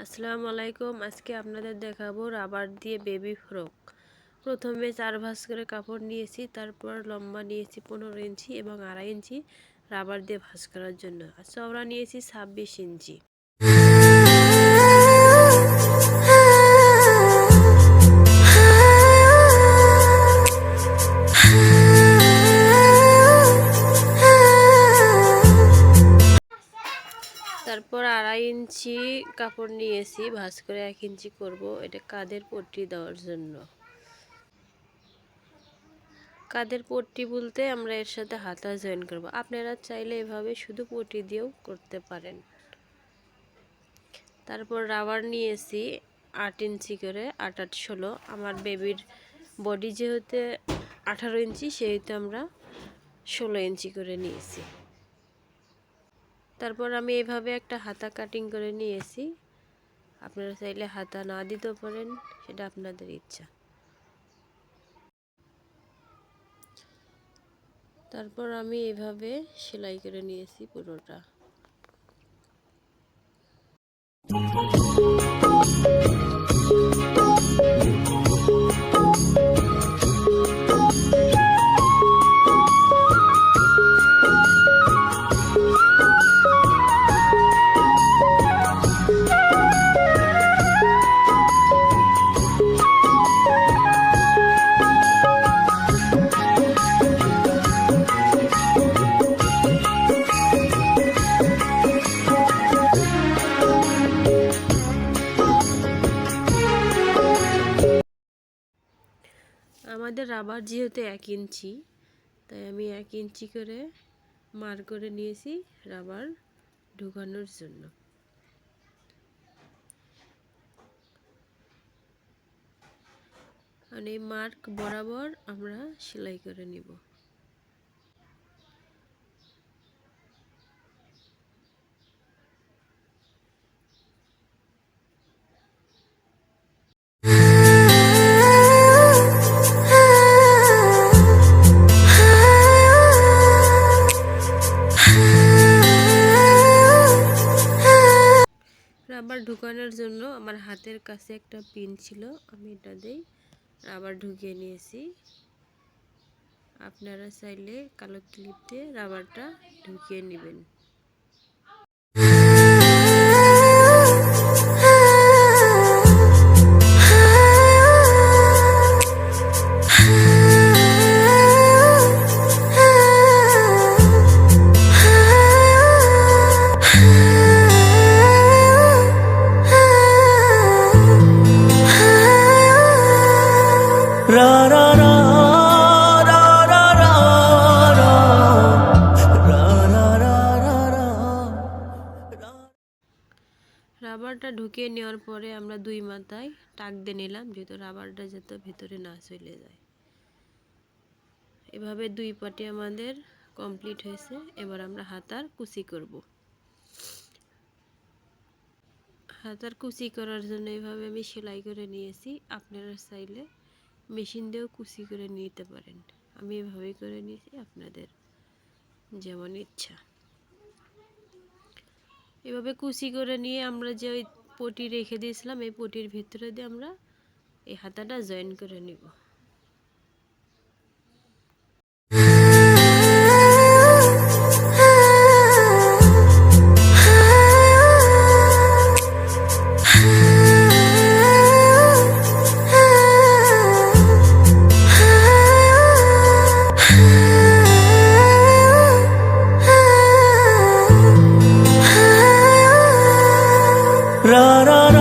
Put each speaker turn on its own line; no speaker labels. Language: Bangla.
আসসালামু আলাইকুম। আজকে আপনাদের দেখাবো রাবার দিয়ে বেবি ফ্রক। প্রথমে 4 ভাঁজ করে কাপড় নিয়েছি, তারপর লম্বা নিয়েছি 15 ইঞ্চি এবং 2.5 ইঞ্চি রাবার দিয়ে ভাঁজ করার জন্য, আর চওড়া নিয়েছি 26 ইঞ্চি। তারপর 2.5 ইঞ্চি কাপড় নিয়েছি, ভাঁজ করে 1 ইঞ্চি করব। এটা কাঁধের পট্টি দেওয়ার জন্য। কাঁধের পট্টি বলতে আমরা এর সাথে হাতা জয়েন করব। আপনারা চাইলে এভাবে শুধু পট্টি দিয়েও করতে পারেন। তারপর রাবার নিয়েছি 8 ইঞ্চি করে, 8 8 16। আমার বেবির বডি যেহেতু 18 ইঞ্চি, সেহেতু আমরা 16 ইঞ্চি করে নিয়েছি। তারপর আমি এভাবে একটা হাতা কাটিং করে নিয়েছি। আপনারা চাইলে হাতা না দিতেও পারেন, সেটা আপনাদের ইচ্ছা। তারপর আমি এভাবে সেলাই করে নিয়েছি পুরোটা। আমাদের রাবার যেহেতু 1 ইঞ্চি, তাই আমি 1 ইঞ্চি করে মার্ক করে নিয়েছি রাবার ঢুকানোর জন্য। আর এই মার্ক বরাবর আমরা সেলাই করে নিব। রাবার ঢুকানোর জন্য আমার হাতের কাছে একটা পিন ছিল, আমি এটা দিয়ে রাবার ঢুকিয়ে নিয়েছি। আপনারা চাইলে কালো ক্লিপ দিয়ে রাবারটা ঢুকিয়ে নেবেন। রাবারটা ঢুকিয়ে নেওয়ার পরে আমরা 2 মাথায় টাক দিয়ে নিলাম, যেহেতু রাবারটা যাতে ভেতরে না চলে যায়। এভাবে 2 পাটি আমাদের কমপ্লিট হয়েছে। এবার আমরা হাতার কুচি করব। হাতার কুচি করার জন্য এভাবে আমি সেলাই করে নিয়েছি। আপনারা চাইলে মেশিন দিয়েও কুচি করে নিতে পারেন। আমি এভাবেই করে নিয়েছি, আপনাদের যেমন ইচ্ছা। এভাবে কুচি করে নিয়ে আমরা যে ওই পটি রেখে দিয়েছিলাম, এই পটির ভিতরে দিয়ে আমরা এই হাতাটা জয়েন করে নিব।
ra ra